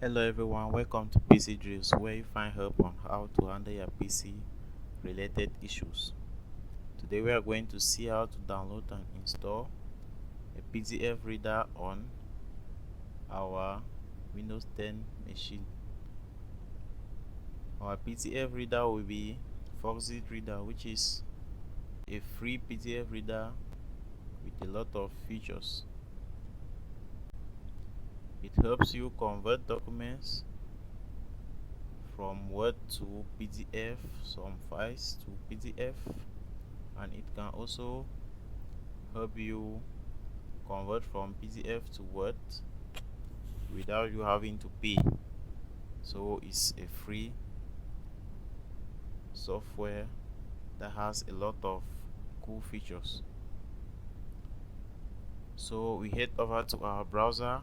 Hello everyone, welcome to PC Drills, where you find help on how to handle your PC related issues. Today we are going to see how to download and install a PDF reader on our Windows 10 machine. Our PDF reader will be Foxit Reader, which is a free PDF reader with a lot of features. It helps you convert documents from Word to PDF, some files to PDF, and it can also help you convert from PDF to Word without you having to pay. So it's a free software that has a lot of cool features. So we head over to our browser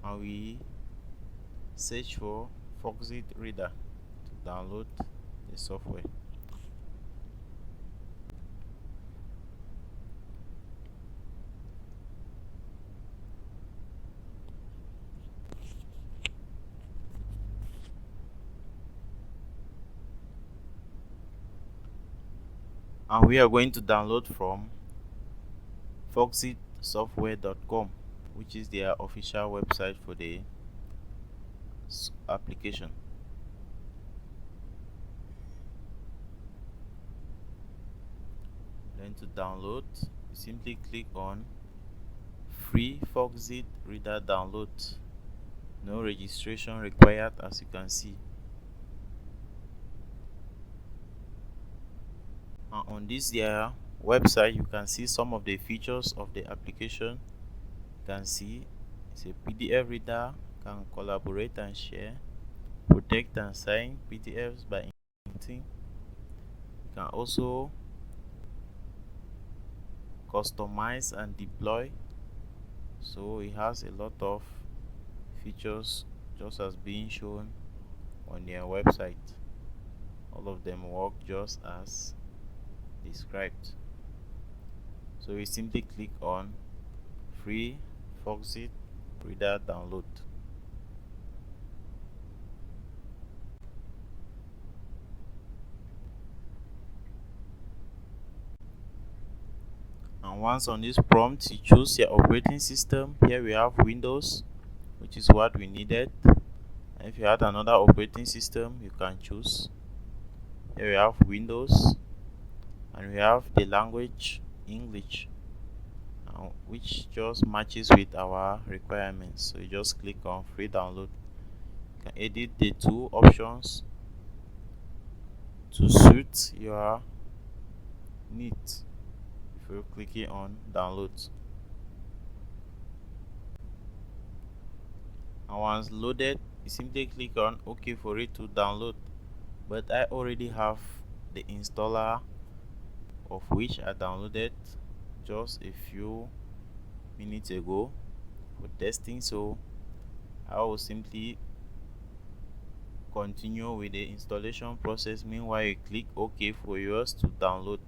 and we search for Foxit Reader to download the software. And we are going to download from foxitsoftware.com, which is their official website for the application. Then to download, you simply click on free Foxit Reader download. No registration required, as you can see. And on this their website, you can see some of the features of the application. You can see it's a PDF reader, can collaborate and share, protect and sign PDFs by inking. You can also customize and deploy. So it has a lot of features just as being shown on their website. All of them work just as described. So we simply click on free Foxit Reader download. And once on this prompt, you choose your operating system. Here we have Windows, which is what we needed. And if you had another operating system, you can choose. Here we have Windows, and we have the language English, which just matches with our requirements. So you just click on free download. You can edit the two options to suit your needs if you're clicking on download. And once loaded, you simply click on OK for it to download. But I already have the installer, of which I downloaded just a few minutes ago for testing. So I will simply continue with the installation process. Meanwhile, you click OK for yours to download.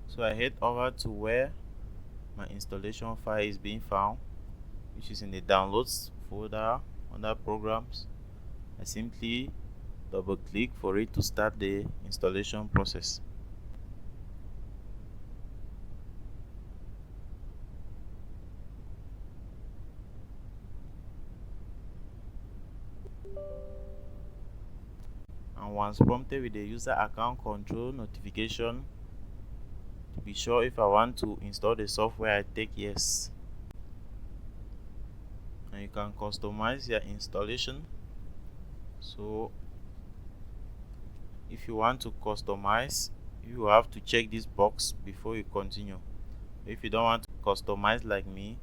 So I head over to where my installation file is being found, which is in the downloads folder under programs. I simply double click for it to start the installation process. And once prompted with the user account control notification, to be sure if I want to install the software, I take yes. And you can customize your installation. So if you want to customize, you have to check this box before you continue. If you don't want to customize like me,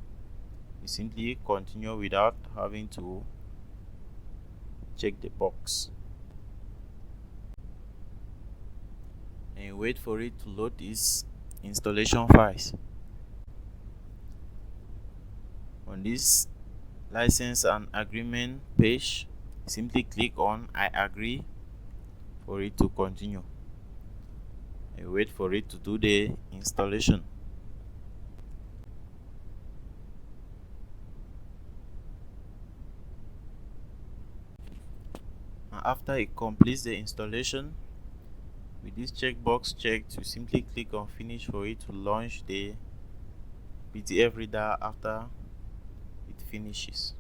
you simply continue without having to check the box. And you wait for it to load its installation files. On this license and agreement page, simply click on I agree for it to continue. And wait for it to do the installation. After it completes the installation, with this checkbox checked, you simply click on finish for it to launch the PDF reader after it finishes.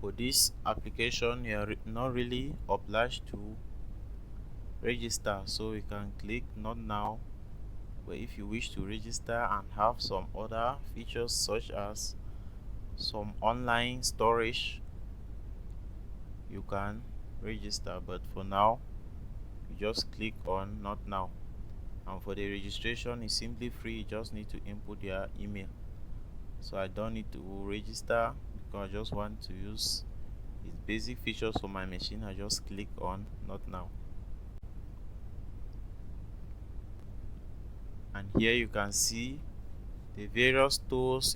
For this application, you are not really obliged to register, so you can click not now. But if you wish to register and have some other features such as some online storage, you can register. But for now, you just click on not now. And for the registration, it's simply free. You just need to input your email. So I don't need to register because I just want to use its basic features for my machine. I just click on not now. And here you can see the various tools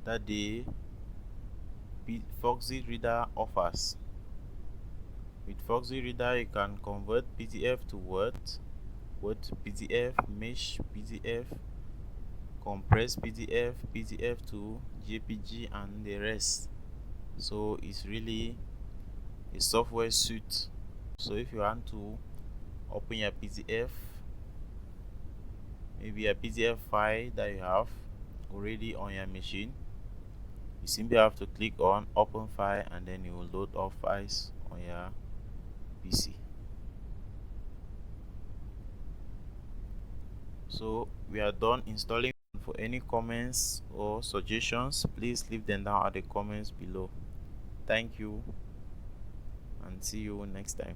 that the Foxit Reader offers. With Foxit Reader, you can convert PDF to Word, Word to PDF, Mesh PDF, compress PDF, PDF to JPG, and the rest. So it's really a software suite. So if you want to open your PDF, maybe a PDF file that you have already on your machine, you simply have to click on open file and then you will load all files on your PC. So we are done installing. For any comments or suggestions, please leave them down at the comments below. Thank you and see you next time.